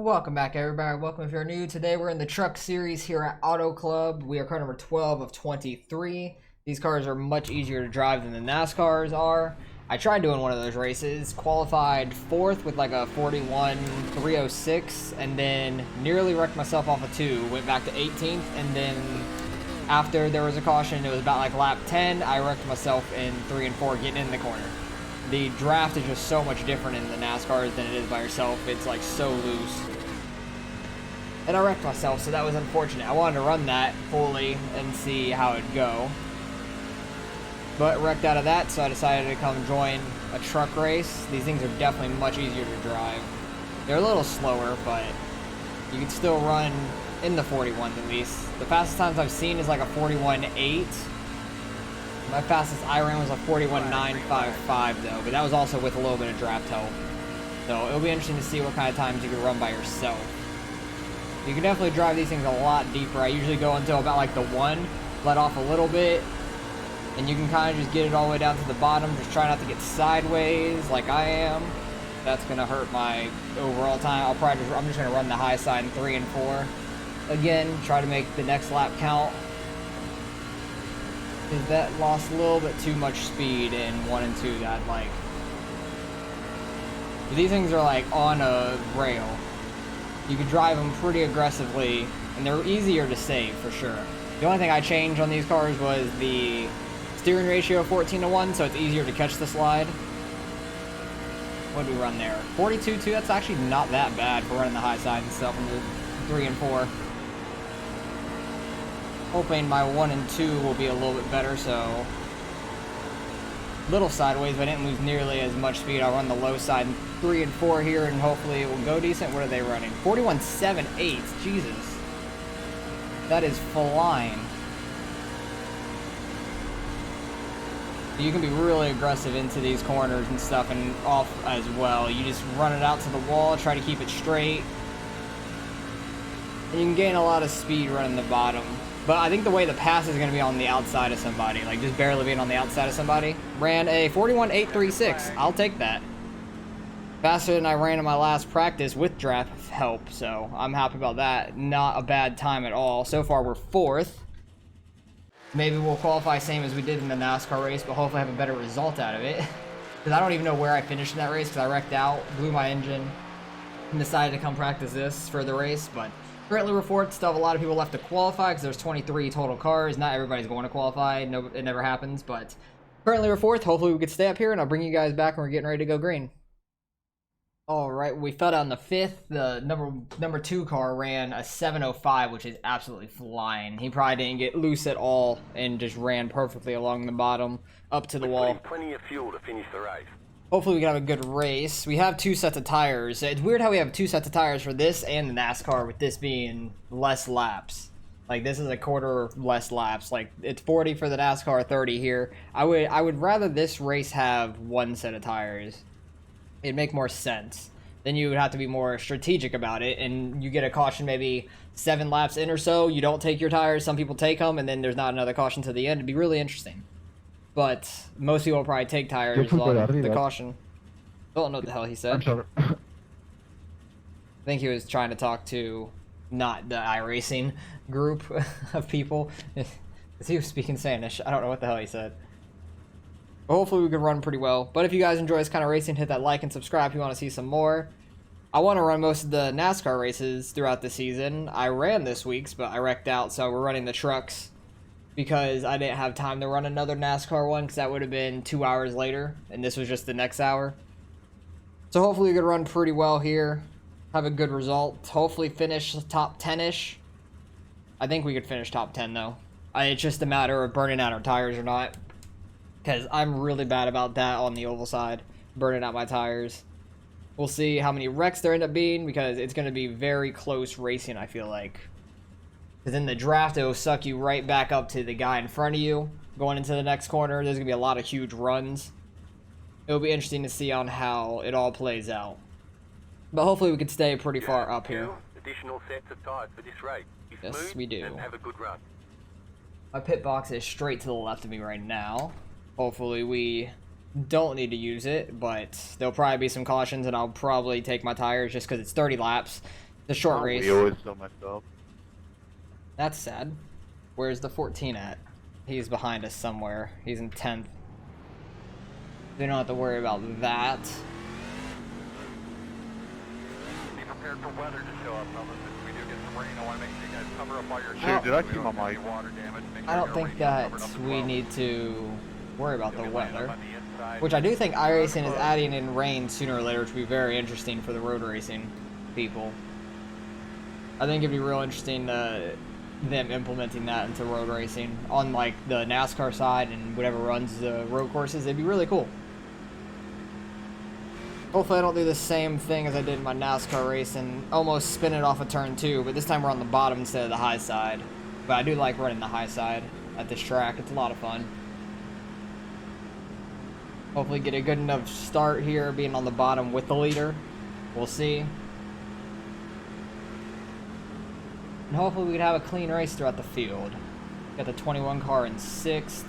Welcome back, everybody. Welcome if you're new. Today we're in the truck series here at Auto Club. We are car number 12 of 23. These cars are much easier to drive than the NASCARs are. I tried doing one of those races, qualified 4th with like a 41.306, and then nearly wrecked myself off a 2. Went back to 18th, and then after there was a caution, it was about like lap 10, I wrecked myself in 3 and 4 getting in the corner. The draft is just so much different in the NASCARs than it is by yourself. It's like so loose. And I wrecked myself, so that was unfortunate. I wanted to run that fully and see how it'd go. But wrecked out of that, so I decided to come join a truck race. These things are definitely much easier to drive. They're a little slower, but you can still run in the 41s at least. The fastest times I've seen is like a 41.8. My fastest I ran was a 41.955 though, but that was also with a little bit of draft help. So it'll be interesting to see what kind of times you can run by yourself. You can definitely drive these things a lot deeper. I usually go until about like the 1, let off a little bit, and you can kind of just get it all the way down to the bottom. Just try not to get sideways like I am. That's gonna hurt my overall time. I'm just gonna run the high side in 3 and 4. Again, try to make the next lap count. Because that lost a little bit too much speed in 1 and 2 that I'd like. But these things are like on a rail. You can drive them pretty aggressively, and they're easier to save for sure. The only thing I changed on these cars was the steering ratio 14:1, so it's easier to catch the slide. What do we run there? 42.2, that's actually not that bad for running the high side and stuff in the 3 and 4. Hoping my 1 and 2 will be a little bit better, so little sideways, but I didn't lose nearly as much speed. I'll run the low side in 3 and 4 here, and hopefully it will go decent. What are they running? 41.78. Jesus. That is flying. You can be really aggressive into these corners and stuff and off as well. You just run it out to the wall, try to keep it straight. And you can gain a lot of speed running the bottom. But I think the way the pass is going to be on the outside of somebody, like just barely being on the outside of somebody. Ran a 41.836. I'll take that. Faster than I ran in my last practice with draft help, so I'm happy about that. Not a bad time at all. So far, we're 4th. Maybe we'll qualify same as we did in the NASCAR race, but hopefully have a better result out of it. Because I don't even know where I finished in that race, because I wrecked out, blew my engine, and decided to come practice this for the race, but currently we're 4th. Still have a lot of people left to qualify because there's 23 total cars. Not everybody's going to qualify. No, it never happens, but currently we're 4th. Hopefully we could stay up here, and I'll bring you guys back when we're getting ready to go green. All right, we fell down the 5th. The number 2 car ran a 7:05, which is absolutely flying. He probably didn't get loose at all and just ran perfectly along the bottom up to the wall. Plenty of fuel to finish the race. Hopefully we can have a good race. We have 2 sets of tires. It's weird how we have 2 sets of tires for this and the NASCAR, with this being less laps. Like, this is a quarter less laps. Like, it's 40 for the NASCAR, 30 here. I would rather this race have 1 set of tires. It'd make more sense. Then you would have to be more strategic about it, and you get a caution maybe 7 laps in or so. You don't take your tires. Some people take them, and then there's not another caution to the end. It'd be really interesting. But most people will probably take tires along the caution. Don't know what the hell he said. I'm sorry. I think he was trying to talk to not the iRacing group of people. He was speaking Spanish. I don't know what the hell he said. But hopefully we can run pretty well. But if you guys enjoy this kind of racing, hit that like and subscribe if you want to see some more. I want to run most of the NASCAR races throughout the season. I ran this week's, but I wrecked out, so we're running the trucks because I didn't have time to run another NASCAR one, because that would have been 2 hours later, and this was just the next hour. So hopefully we could run pretty well here, have a good result, hopefully finish top 10-ish. I think we could finish top 10 though. It's just a matter of burning out our tires or not, because I'm really bad about that on the oval side, burning out my tires. We'll see how many wrecks there end up being, because it's going to be very close racing, I feel like. Because in the draft, it will suck you right back up to the guy in front of you going into the next corner. There's going to be a lot of huge runs. It'll be interesting to see on how it all plays out. But hopefully we can stay pretty far up here. Additional sets of tires for this race. Yes, we do. And have a good run. My pit box is straight to the left of me right now. Hopefully we don't need to use it, but there'll probably be some cautions, and I'll probably take my tires just because it's 30 laps. The short race. We always still messed up. That's sad. Where's the 14 at? He's behind us somewhere. He's in 10th. We don't have to worry about that. Be prepared for weather to show up, fellas. If we do get some rain, I want to make sure you guys cover up all your Shit, did I keep my mic? water damage. I don't think that we need to worry about the weather. Which I do think iRacing is adding in rain sooner or later, which would be very interesting for the road racing people. I think it'd be real interesting them implementing that into road racing on like the NASCAR side and whatever runs the road courses. It'd be really cool. Hopefully I don't do the same thing as I did in my NASCAR race and almost spin it off of turn 2, but this time we're on the bottom instead of the high side. But I do like running the high side at this track. It's a lot of fun. Hopefully get a good enough start here, being on the bottom with the leader. We'll see. And hopefully we can have a clean race throughout the field. Got the 21 car in 6th.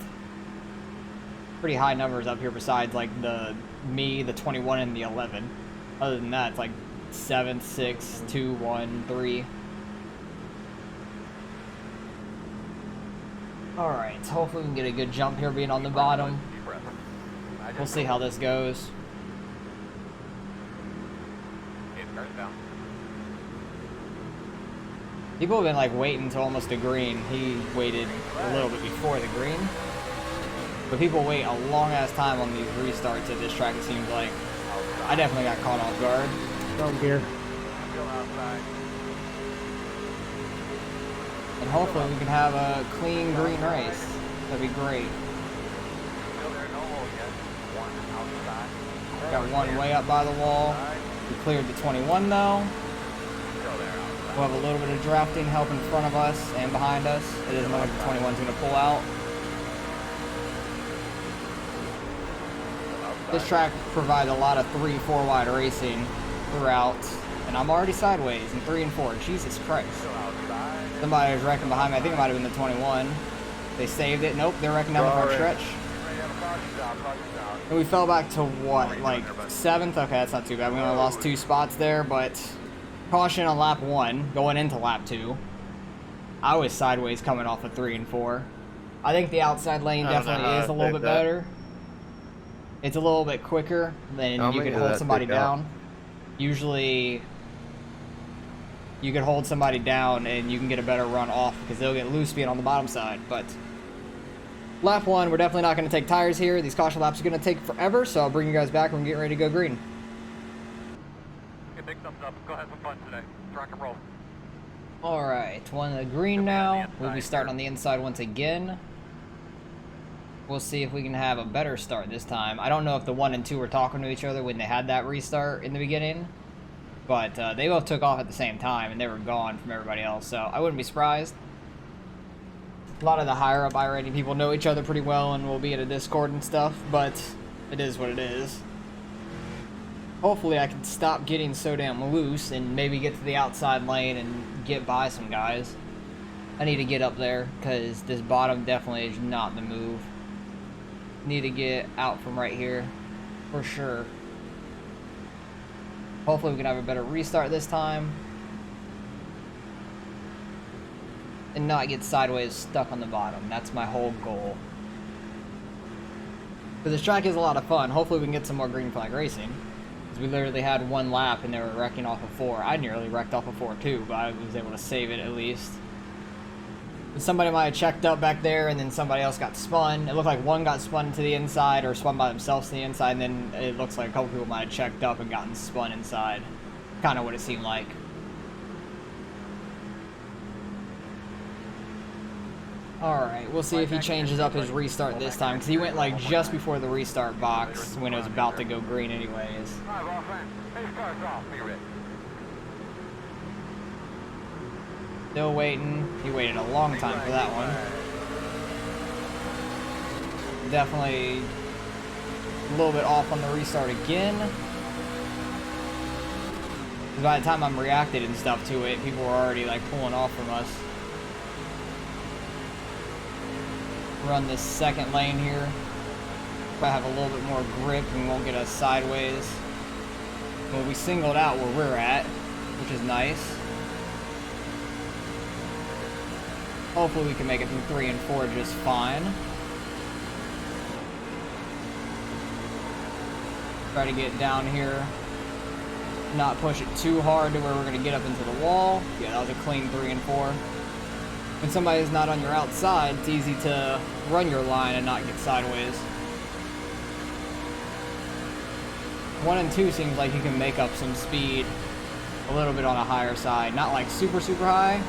Pretty high numbers up here besides like the 21 and the 11. Other than that, it's like 7th, 6th, 2, 1, 3. Alright, so hopefully we can get a good jump here being on the bottom. We'll see how this goes. People have been like waiting until almost the green. He waited a little bit before the green. But people wait a long ass time on these restarts at this track, it seems like. I definitely got caught off guard. Don't care. And hopefully we can have a clean green race. That'd be great. Got one way up by the wall. We cleared the 21 though. We'll have a little bit of drafting help in front of us and behind us. It doesn't look like the 21's going to pull out. This track provides a lot of 3-4 wide racing throughout. And I'm already sideways in 3 and 4. Jesus Christ. Somebody was wrecking behind me. I think it might have been the 21. They saved it. Nope, they're wrecking down the front stretch. And we fell back to what, like 7th? Okay, that's not too bad. We only lost 2 spots there, but caution on lap 1, going into lap 2. I was sideways coming off of 3 and 4. I think the outside lane definitely is a little bit better. It's a little bit quicker, then you can hold somebody down. Usually, you can hold somebody down and you can get a better run off because they'll get loose being on the bottom side, but lap 1, we're definitely not going to take tires here. These caution laps are going to take forever, so I'll bring you guys back when we're getting ready to go green. Okay, big thumbs up. Go have some fun today. Rock and roll. Alright, one the green now. We'll be starting on the inside once again. We'll see if we can have a better start this time. I don't know if the 1 and 2 were talking to each other when they had that restart in the beginning, but they both took off at the same time and they were gone from everybody else, so I wouldn't be surprised. A lot of the higher up iRacing people know each other pretty well and will be in a Discord and stuff, but it is what it is. Hopefully I can stop getting so damn loose and maybe get to the outside lane and get by some guys. I need to get up there because this bottom definitely is not the move. Need to get out from right here for sure. Hopefully we can have a better restart this time and not get sideways stuck on the bottom. That's my whole goal. But this track is a lot of fun. Hopefully we can get some more green flag racing. Because we literally had 1 lap and they were wrecking off of 4. I nearly wrecked off of 4 too, but I was able to save it at least. And somebody might have checked up back there and then somebody else got spun. It looked like 1 got spun to the inside or spun by themselves to the inside, and then it looks like a couple people might have checked up and gotten spun inside. Kind of what it seemed like. Alright, we'll see if he changes up his restart this time, because he went like just before the restart box when it was about to go green anyways. Still waiting. He waited a long time for that one. Definitely a little bit off on the restart again. By the time I'm reacted and stuff to it, people were already like pulling off from us. Run this second lane here. Probably have a little bit more grip and won't get us sideways. Well, we singled out where we're at, which is nice. Hopefully we can make it through 3 and 4 just fine. Try to get down here. Not push it too hard to where we're going to get up into the wall. Yeah, that was a clean 3 and 4. When somebody's not on your outside, it's easy to run your line and not get sideways. 1 and 2 seems like you can make up some speed a little bit on a higher side. Not like super, super high.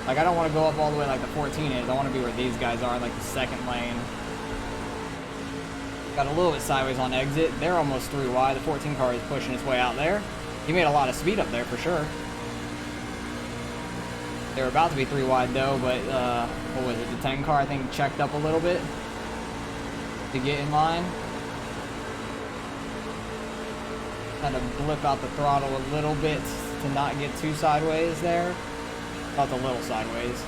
Like, I don't want to go up all the way like the 14 is. I want to be where these guys are in like the second lane. Got a little bit sideways on exit. They're almost 3 wide. The 14 car is pushing its way out there. He made a lot of speed up there for sure. They were about to be 3 wide though, but what was it? The 10 car I think checked up a little bit to get in line. Kind of blip out the throttle a little bit to not get too sideways there. Not a little sideways.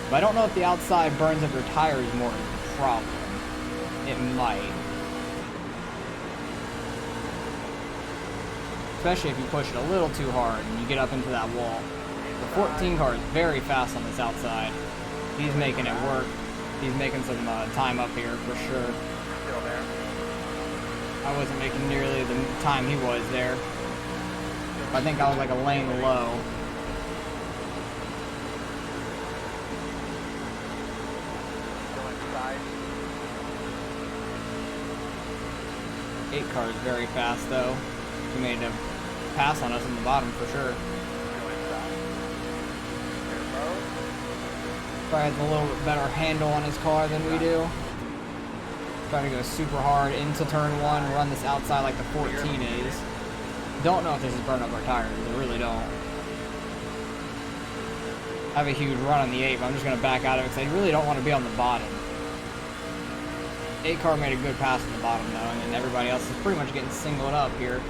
But I don't know if the outside burns up your tires more is the problem. It might. Especially if you push it a little too hard and you get up into that wall. The 14 car is very fast on this outside. He's making it work. He's making some time up here for sure. Still there. I wasn't making nearly the time he was there. I think I was like a lane low. Still inside. 8 car is very fast though. He made a pass on us in the bottom for sure. Still inside. Clear low. Probably has a little bit better handle on his car than we do. Try to go super hard into turn 1, run this outside like the 14 is. Don't know if this is burning up our tires. I really don't. I have a huge run on the 8, but I'm just going to back out of it because I really don't want to be on the bottom. 8 car made a good pass on the bottom though, and then everybody else is pretty much getting singled up here.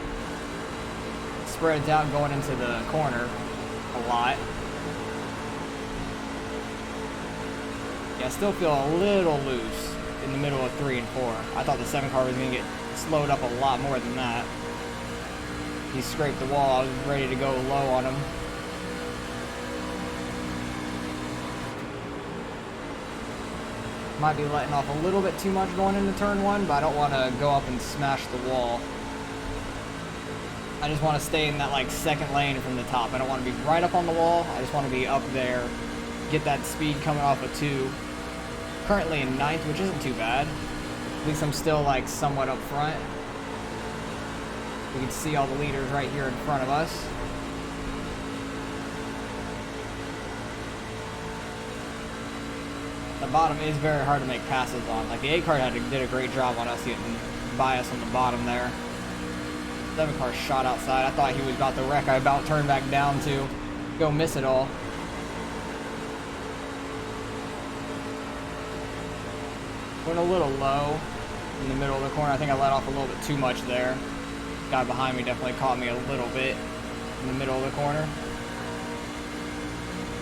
Spreads out going into the corner a lot. Yeah, I still feel a little loose in the middle of 3 and 4. I thought the 7 car was going to get slowed up a lot more than that. He scraped the wall. I was ready to go low on him. Might be letting off a little bit too much going into turn 1, but I don't want to go up and smash the wall. I just want to stay in that like second lane from the top. I don't want to be right up on the wall. I just want to be up there, get that speed coming off of 2. Currently in 9th, which isn't too bad. At least I'm still like somewhat up front. We can see all the leaders right here in front of us. The bottom is very hard to make passes on. Like the 8 car did a great job on us getting by us on the bottom there. 7 car shot outside. I thought he was about to wreck. I about turned back down to go miss it all. Went a little low in the middle of the corner. I think I let off a little bit too much there. Guy behind me definitely caught me a little bit in the middle of the corner.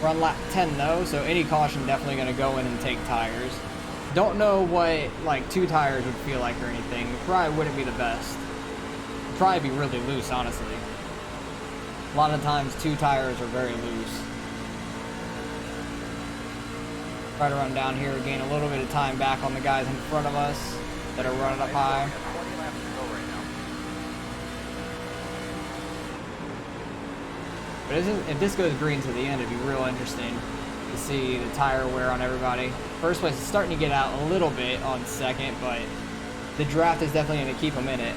Run lap 10 though, so any caution definitely going to go in and take tires. Don't know what like 2 tires would feel like or anything. It probably wouldn't be the best. It'd probably be really loose, honestly. A lot of times 2 tires are very loose. Try to run down here, gain a little bit of time back on the guys in front of us that are running up high. 20 laps to go right now. But if this goes green to the end, it'd be real interesting to see the tire wear on everybody. First place is starting to get out a little bit on second, but the draft is definitely going to keep them in it.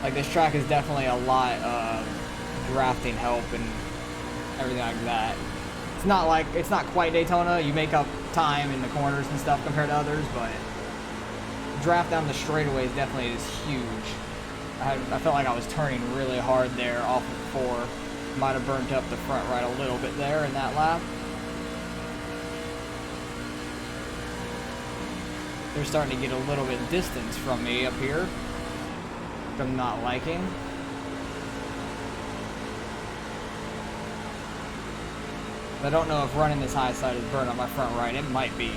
Like this track is definitely a lot of drafting help and everything like that. It's not quite Daytona. You make up time in the corners and stuff compared to others, but draft down the straightaways definitely is huge. I felt like I was turning really hard there off of 4. Might have burnt up the front right a little bit there in that lap. They're starting to get a little bit distance from me up here, which I'm not liking. I don't know if running this high side has burned up my front right. It might be.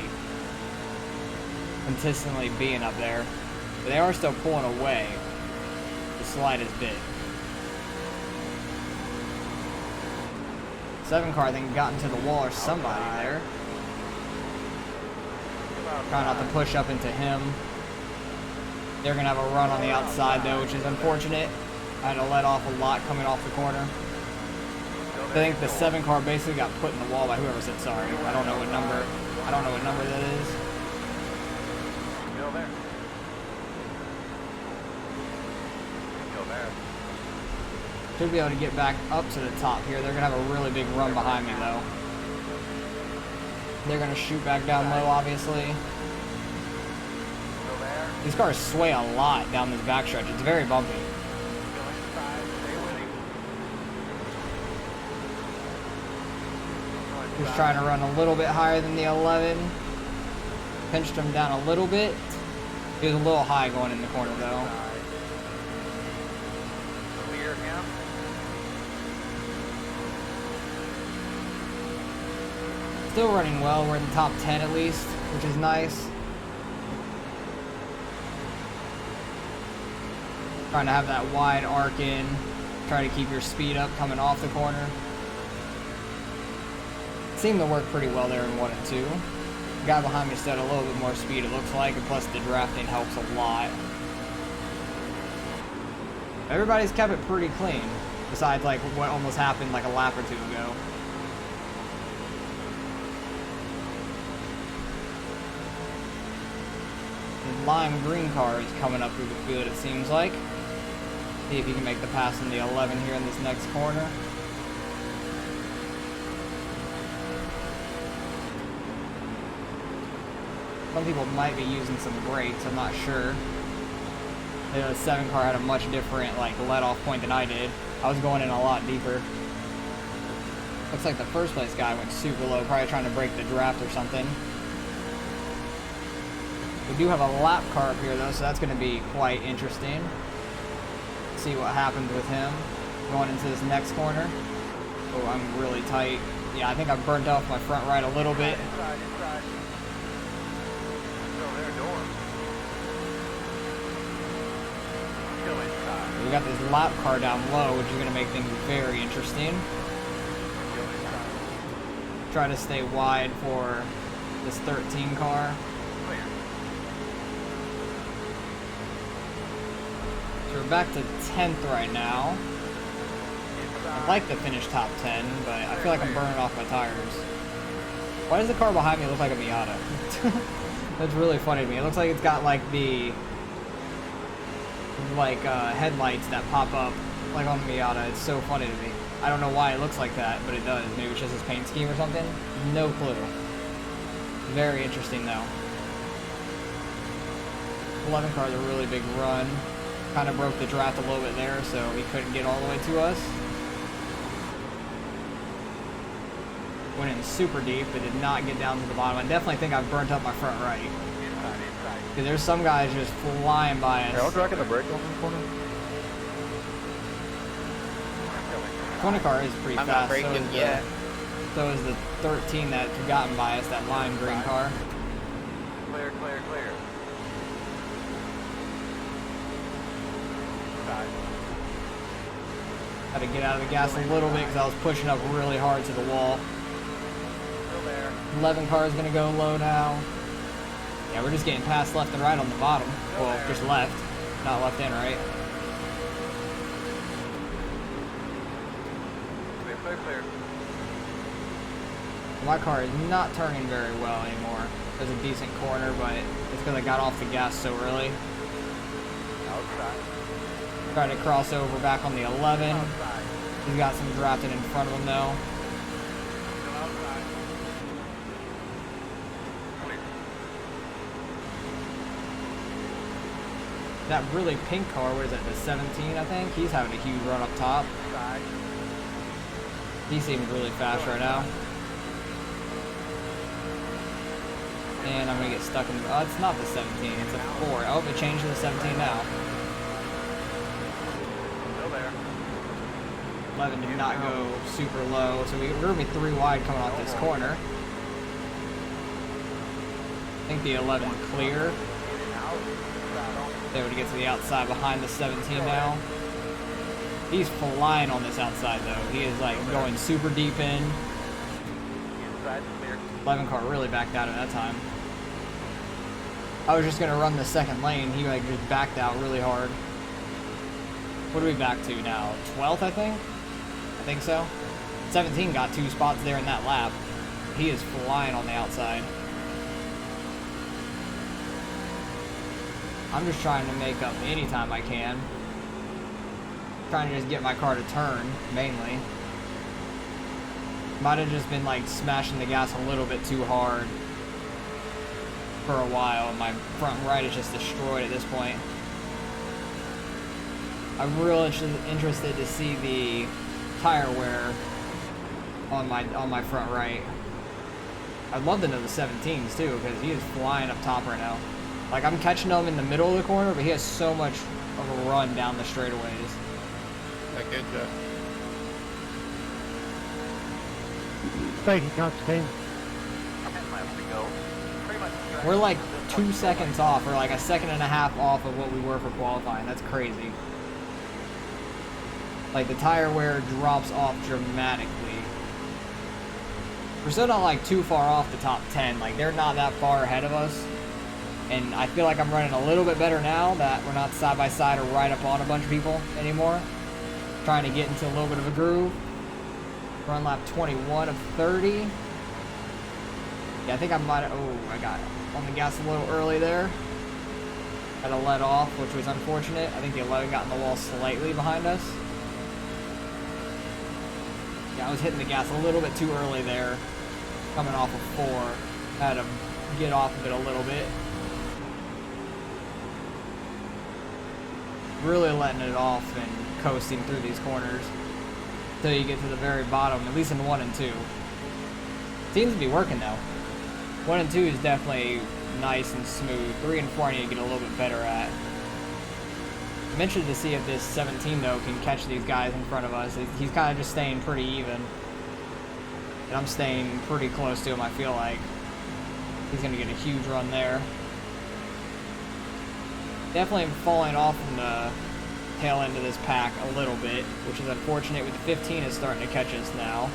Consistently being up there. But they are still pulling away the slightest bit. 7 car, I think, got into the wall or somebody there. Trying not to push up into him. They're going to have a run on the outside, though, which is unfortunate. I had to let off a lot coming off the corner. I think the 7 car basically got put in the wall by whoever said sorry. I don't know what number. I don't know what number that is. Still there. Still there. Should be able to get back up to the top here. They're going to have a really big run behind me, though. They're going to shoot back down low, obviously. Still there. These cars sway a lot down this backstretch. It's very bumpy. Go inside. Stay winning. Just trying to run a little bit higher than the 11. Pinched him down a little bit. He was a little high going in the corner, though. Clear him. Still running well. We're in the top 10 at least, which is nice. Trying to have that wide arc in. Try to keep your speed up coming off the corner. Seemed to work pretty well there in 1 and 2. The guy behind me still had a little bit more speed, it looks like, and plus the drafting helps a lot. Everybody's kept it pretty clean, besides like what almost happened like a lap or 2 ago. The lime green car is coming up through the field, it seems like. See if he can make the pass in the 11 here in this next corner. Some people might be using some brakes, I'm not sure. The 7 car had a much different like let-off point than I did. I was going in a lot deeper. Looks like the first place guy went super low, probably trying to break the draft or something. We do have a lap car up here though, so that's going to be quite interesting. See what happens with him going into this next corner. Oh, I'm really tight. Yeah, I think I've burnt off my front right a little bit. Inside. Still there, door. Still inside. We got this lap car down low, which is going to make things very interesting. Still inside. Try to stay wide for this 13 car. Clear. So we're back to 10th right now. I'd like to finish top 10, but I feel like I'm burning off my tires. Why does the car behind me look like a Miata? That's really funny to me. It looks like it's got like the headlights that pop up like on the Miata. It's so funny to me. I don't know why it looks like that, but it does. Maybe it's just his paint scheme or something. No clue. Very interesting though. 11 car's a really big run. Kind of broke the draft a little bit there, so he couldn't get all the way to us. Went in super deep, but did not get down to the bottom. I definitely think I've burnt up my front right. Inside. Because there's some guys just flying by us. Hey, I'll drag in the brake on this corner. 20 car is pretty I'm fast. not braking yet. So is the 13 that's gotten by us, that lime green car. Clear. Inside. Had to get out of the gas a little bit because I was pushing up really hard to the wall. Still there. 11 car is going to go low now. Yeah, we're just getting passed left and right on the bottom. Well, just left, not left and right. Clear. My car is not turning very well anymore. There's a decent corner, but it's because I got off the gas so early. Outside. Trying to cross over back on the 11. Outside. He's got some drafting in front of him though. Still outside. Clear. That really pink car, what is it, the 17 I think? He's having a huge run up top. Inside. He seems really fast right now. And I'm gonna get stuck in the, oh, it's not the 17, it's a 4. Oh, it changed to the 17 now. Still there. 11 did not go super low, so we're gonna be 3 wide coming off this corner. I think the 11 clear. Able to get to the outside behind the 17 now. He's flying on this outside though. He is like going super deep in. Inside clear. 11 car really backed out at that time. I was just gonna run the second lane. He like just backed out really hard. What are we back to now? 12th, I think? I think so. 17 got 2 spots there in that lap. He is flying on the outside. I'm just trying to make up any time I can. Trying to just get my car to turn, mainly. Might have just been like smashing the gas a little bit too hard for a while, and my front right is just destroyed at this point. I'm real interested to see the tire wear on my front right. I'd love to know the 17s too, because he is flying up top right now. Like, I'm catching him in the middle of the corner, but he has so much of a run down the straightaways. I get ya. Thank you, Constantine. 10 laps to go. Pretty much straight. We're like 2 seconds off, or like a second and a half off of what we were for qualifying. That's crazy. Like, the tire wear drops off dramatically. We're still not like too far off the top 10. Like, they're not that far ahead of us. And I feel like I'm running a little bit better now that we're not side by side or right up on a bunch of people anymore. Trying to get into a little bit of a groove. Run lap 21 of 30. Yeah, I think I might have, oh, I got on the gas a little early there. Had to let off, which was unfortunate. I think the 11 got in the wall slightly behind us. Yeah, I was hitting the gas a little bit too early there. Coming off of 4. Had to get off of it a little bit. Really letting it off and coasting through these corners until you get to the very bottom, at least in 1 and 2. Seems to be working though. 1 and 2 is definitely nice and smooth. 3 and 4 I need to get a little bit better at. I'm interested to see if this 17 though can catch these guys in front of us. He's kind of just staying pretty even. And I'm staying pretty close to him, I feel like. He's going to get a huge run there. Definitely falling off in the tail end of this pack a little bit, which is unfortunate. With the 15 is starting to catch us now.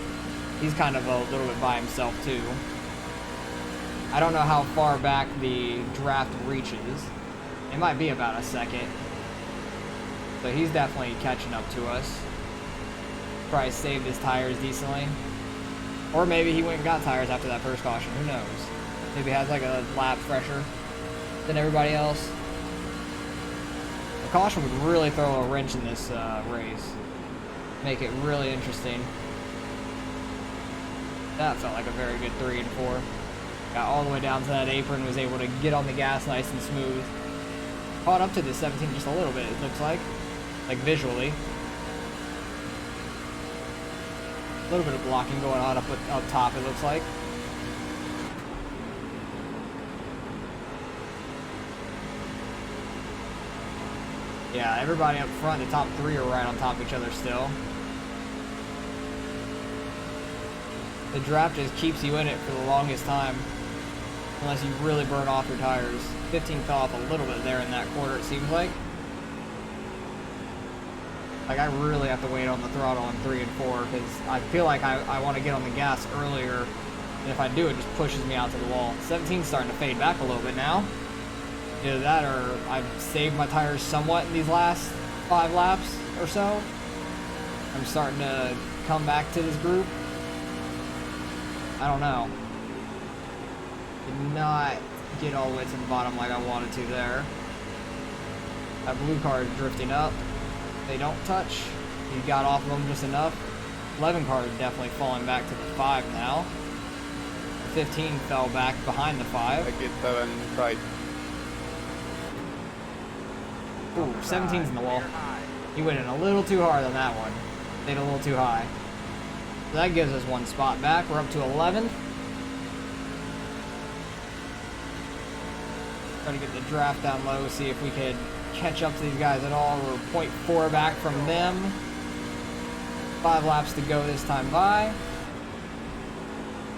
He's kind of a little bit by himself too. I don't know how far back the draft reaches. It might be about a second. So he's definitely catching up to us. Probably saved his tires decently. Or maybe he went and got tires after that first caution. Who knows? Maybe has like a lap fresher than everybody else. The caution would really throw a wrench in this race. Make it really interesting. That felt like a very good 3 and 4. Got all the way down to that apron, was able to get on the gas nice and smooth. Caught up to the 17 just a little bit, it looks like visually. A little bit of blocking going on up top, it looks like. Yeah, everybody up front, the top 3 are right on top of each other still. The draft just keeps you in it for the longest time. Unless you really burn off your tires. 15 fell off a little bit there in that quarter, it seems like. Like, I really have to wait on the throttle on 3 and 4, because I feel like I want to get on the gas earlier. And if I do, it just pushes me out to the wall. 17's starting to fade back a little bit now. Either that or I've saved my tires somewhat in these last 5 laps or so. I'm starting to come back to this group. I don't know. Did not get all the way to the bottom like I wanted to there. That blue car is drifting up. They don't touch. He got off of them just enough. 11 car is definitely falling back to the 5 now. 15 fell back behind the 5. I get 7 right. Ooh, 17's in the wall. He went in a little too hard on that one. Stayed a little too high. So that gives us 1 spot back. We're up to 11th. Try to get the draft down low, see if we could catch up to these guys at all. We're 0.4 back from them. 5 laps to go this time by.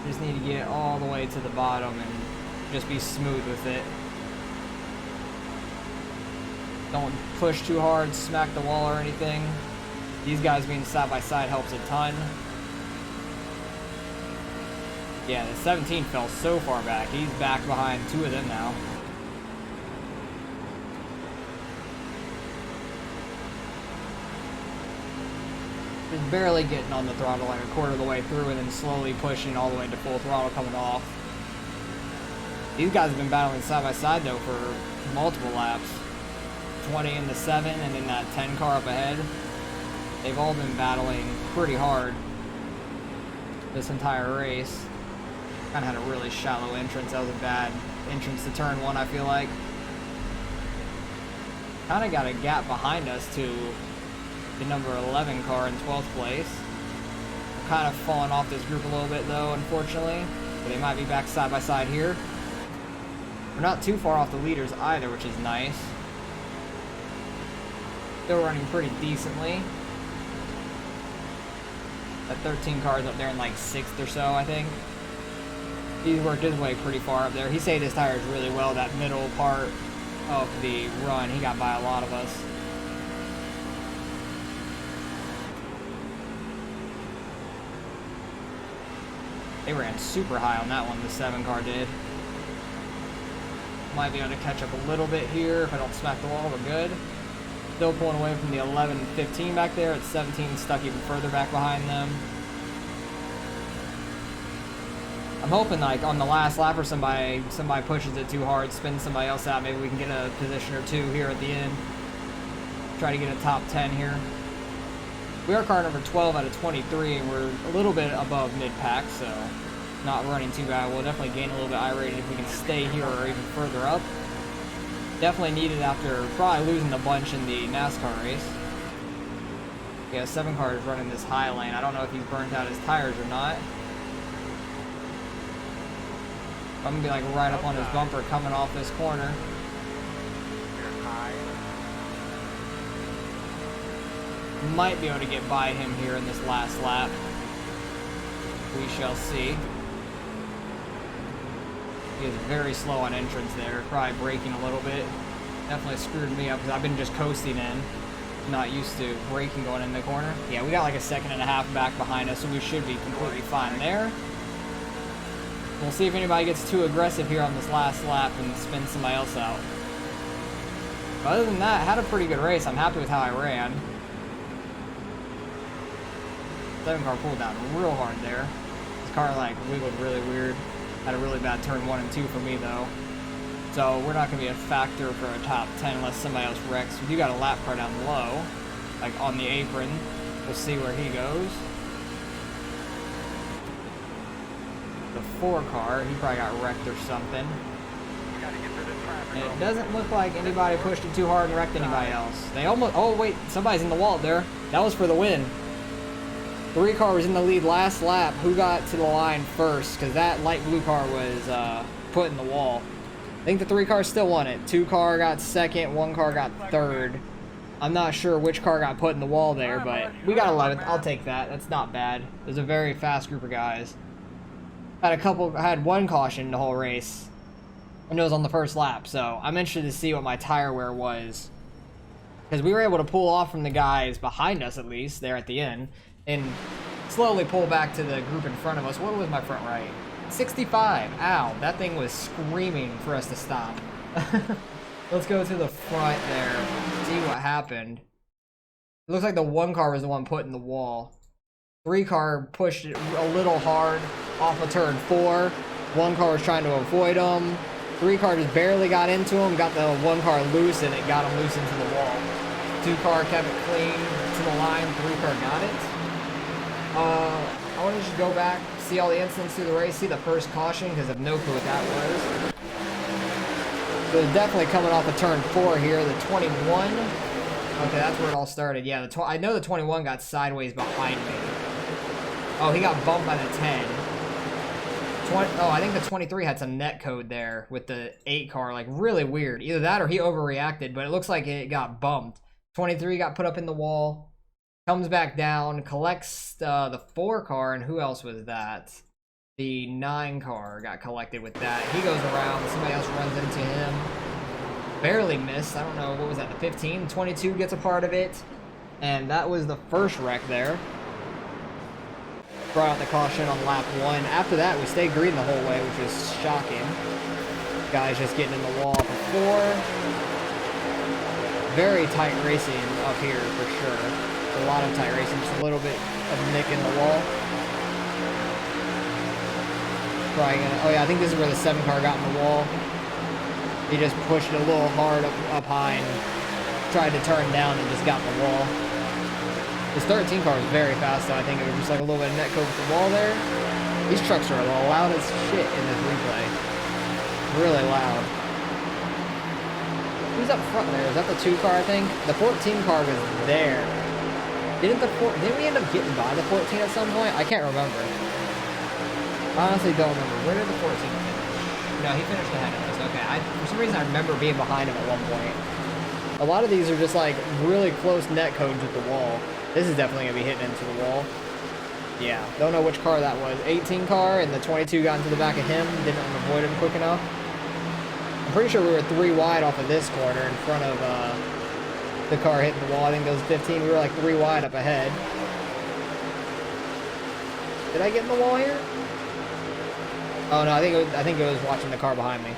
Just need to get all the way to the bottom and just be smooth with it. Don't push too hard, smack the wall or anything. These guys being side by side helps a ton. Yeah, the 17 fell so far back. He's back behind 2 of them now. Just barely getting on the throttle like a quarter of the way through and then slowly pushing all the way to full throttle coming off. These guys have been battling side by side though for multiple laps. 20 in the 7 and then that 10 car up ahead. They've all been battling pretty hard this entire race. Kind of had a really shallow entrance. That was a bad entrance to turn 1, I feel like. Kind of got a gap behind us to the number 11 car in 12th place. I'm kind of falling off this group a little bit though, unfortunately. But they might be back side by side here. We're not too far off the leaders either, which is nice. Still running pretty decently. That 13 car is up there in like 6th or so, I think. He's worked his way pretty far up there. He saved his tires really well that middle part of the run. He got by a lot of us. They ran super high on that one, the 7 car did. Might be able to catch up a little bit here if I don't smack the wall. We're good. Still pulling away from the 11 and 15 back there. It's 17 stuck even further back behind them. I'm hoping like on the last lap or somebody pushes it too hard, spins somebody else out. Maybe we can get a position or 2 here at the end. Try to get a top 10 here. We are car number 12 out of 23, and we're a little bit above mid-pack, so not running too bad. We'll definitely gain a little bit I-rated if we can stay here or even further up. Definitely needed after probably losing a bunch in the NASCAR race. Yeah, 7 car is running this high lane. I don't know if he's burnt out his tires or not. I'm gonna be like right up on his bumper coming off this corner. Might be able to get by him here in this last lap. We shall see. He is very slow on entrance there, probably braking a little bit. Definitely screwed me up because I've been just coasting in. Not used to braking going in the corner. Yeah, we got like a 1.5 seconds back behind us, so we should be completely fine there. We'll see if anybody gets too aggressive here on this last lap and spins somebody else out. But other than that, I had a pretty good race. I'm happy with how I ran. 7 car pulled down real hard there. This car like wiggled really weird. Had a really bad turn 1 and 2 for me though. So we're not going to be a factor for a top 10 unless somebody else wrecks. We do got a lap car down low, like on the apron. We'll see where he goes. The 4 car, he probably got wrecked or something. And it doesn't look like anybody pushed it too hard and wrecked anybody else. They almost, oh wait, somebody's in the wall there. That was for the win. 3 car was in the lead last lap. Who got to the line first? Because that light blue car was put in the wall. I think the 3 car still won it. 2 car got 2nd, 1 car got 3rd. I'm not sure which car got put in the wall there, but we got 11th. I'll take that. That's not bad. It was a very fast group of guys. I had 1 caution the whole race, and it was on the first lap, so I'm interested to see what my tire wear was. Because we were able to pull off from the guys behind us, at least, there at the end, and slowly pull back to the group in front of us. What was my front right? 65. Ow, that thing was screaming for us to stop. Let's go to the front there, see what happened. It looks like the 1 car was the one put in the wall. 3 car pushed it a little hard off of turn 4. 1 car was trying to avoid him. 3 car just barely got into him, got the 1 car loose, and it got him loose into the wall. 2 car kept it clean to the line. 3 car got it. I want to just go back, see all the incidents through the race, see the first caution, because I have no clue what that was. So it's definitely coming off of turn 4 here, the 21. Okay, that's where it all started. Yeah, I know the 21 got sideways behind me. Oh, he got bumped by the 10. Oh, I think the 23 had some net code there with the 8 car, like really weird. Either that or he overreacted, but it looks like it got bumped. 23 got put up in the wall, comes back down, collects the 4 car, and who else was that? The 9 car got collected with that. He goes around, somebody else runs into him. Barely missed. I don't know, what was that, the 15? 22 gets a part of it. And that was the first wreck there. Brought out the caution on lap 1. After that, we stayed green the whole way, which was shocking. Guys just getting in the wall before. Very tight racing up here for sure. A lot of tight racing, just a little bit of nick in the wall. Probably gonna, oh yeah, I think this is where the 7 car got in the wall. He just pushed it a little hard up high and tried to turn down and just got in the wall. This 13 car is very fast, so I think it was just like a little bit of net code with the wall there. These trucks are loud as shit in this replay. Really loud. Who's up front there? Is that the 2 car, I think? The 14 car was there. Didn't we end up getting by the 14 at some point? I can't remember. I honestly don't remember. Where did the 14 finish? No, he finished ahead of us. Okay, for some reason I remember being behind him at one point. A lot of these are just like really close net codes with the wall. This is definitely gonna be hitting into the wall. Yeah, don't know which car that was. 18 car, and the 22 got into the back of him. Didn't avoid him quick enough. I'm pretty sure we were 3 wide off of this corner in front of the car hitting the wall. I think it was 15. We were like 3 wide up ahead. Did I get in the wall here? Oh no, I think it was watching the car behind me.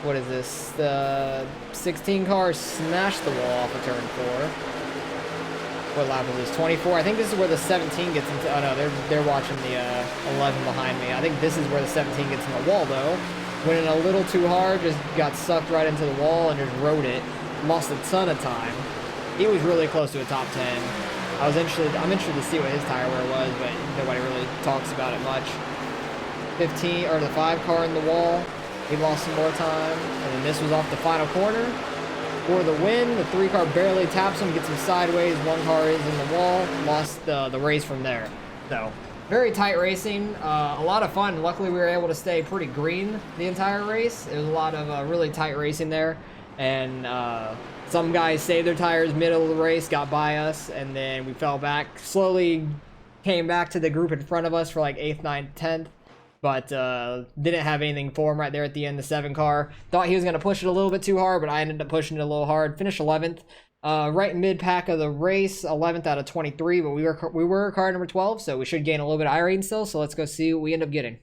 What is this? The 16 car smashed the wall off of turn 4. What lap was this? 24? I think this is where the 17 gets into... Oh no, they're watching the 11 behind me. I think this is where the 17 gets in the wall though. Went in a little too hard, just got sucked right into the wall and just rode it. Lost a ton of time. He was really close to a top 10. I'm interested to see what his tire wear was, but nobody really talks about it much. 15, or the 5 car in the wall. He lost some more time, and then this was off the final corner. For the win, the 3 car barely taps him, gets him sideways. 1 car is in the wall, lost the race from there. So, very tight racing, a lot of fun. Luckily, we were able to stay pretty green the entire race. It was a lot of really tight racing there, and some guys saved their tires middle of the race, got by us, and then we fell back. Slowly came back to the group in front of us for like 8th, 9th, 10th. But didn't have anything for him right there at the end, the 7 car. Thought he was going to push it a little bit too hard, but I ended up pushing it a little hard. Finished 11th. Right mid-pack of the race, 11th out of 23, but we were car number 12, so we should gain a little bit of iRacing still, so let's go see what we end up getting.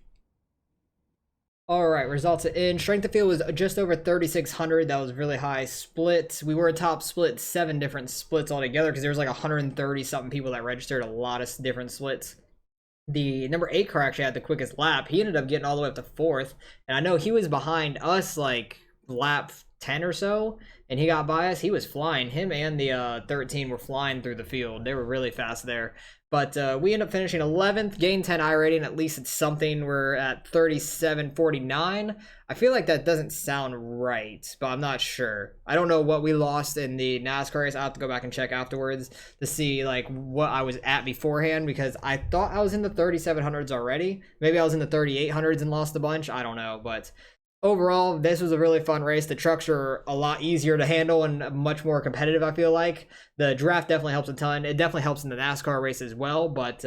Alright, results are in. Strength of field was just over 3,600. That was really high split. We were a top split, 7 different splits altogether, because there was like 130-something people that registered, a lot of different splits. The number 8 car actually had the quickest lap. He ended up getting all the way up to 4th, and I know he was behind us like lap 10 or so, and he got by us. He was flying. Him and the 13 were flying through the field. They were really fast there. But we ended up finishing 11th, gained 10 iRating. At least it's something. We're at 37.49. I feel like that doesn't sound right, but I'm not sure. I don't know what we lost in the NASCAR race. I'll have to go back and check afterwards to see like what I was at beforehand, because I thought I was in the 3700s already. Maybe I was in the 3800s and lost a bunch. I don't know, but overall, this was a really fun race. The trucks are a lot easier to handle and much more competitive, I feel like. The draft definitely helps a ton. It definitely helps in the NASCAR race as well, but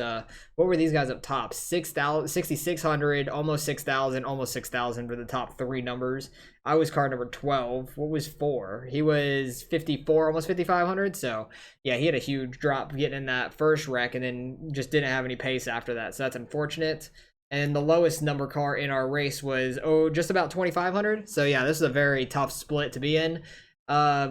what were these guys up top? 6,600, almost 6,000, almost 6,000 for the top 3 numbers. I was car number 12. What was 4? He was 54, almost 5,500, so yeah, he had a huge drop getting in that first wreck and then just didn't have any pace after that, so that's unfortunate. And the lowest number car in our race was, just about 2,500. So yeah, this is a very tough split to be in.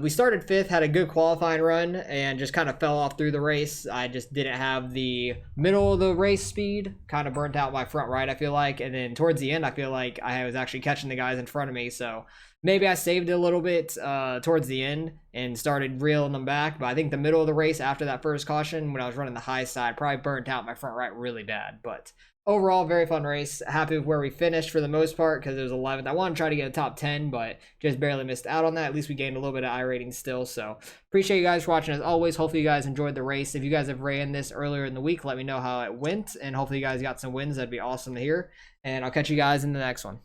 We started 5th, had a good qualifying run, and just kind of fell off through the race. I just didn't have the middle of the race speed. Kind of burnt out my front right, I feel like. And then towards the end, I feel like I was actually catching the guys in front of me. So maybe I saved it a little bit towards the end and started reeling them back. But I think the middle of the race after that first caution, when I was running the high side, probably burnt out my front right really bad. But overall, very fun race. Happy with where we finished for the most part, because it was 11th. I wanted to try to get a top 10, but just barely missed out on that. At least we gained a little bit of iRating still. So appreciate you guys for watching as always. Hopefully you guys enjoyed the race. If you guys have ran this earlier in the week, let me know how it went. And hopefully you guys got some wins. That'd be awesome to hear. And I'll catch you guys in the next one.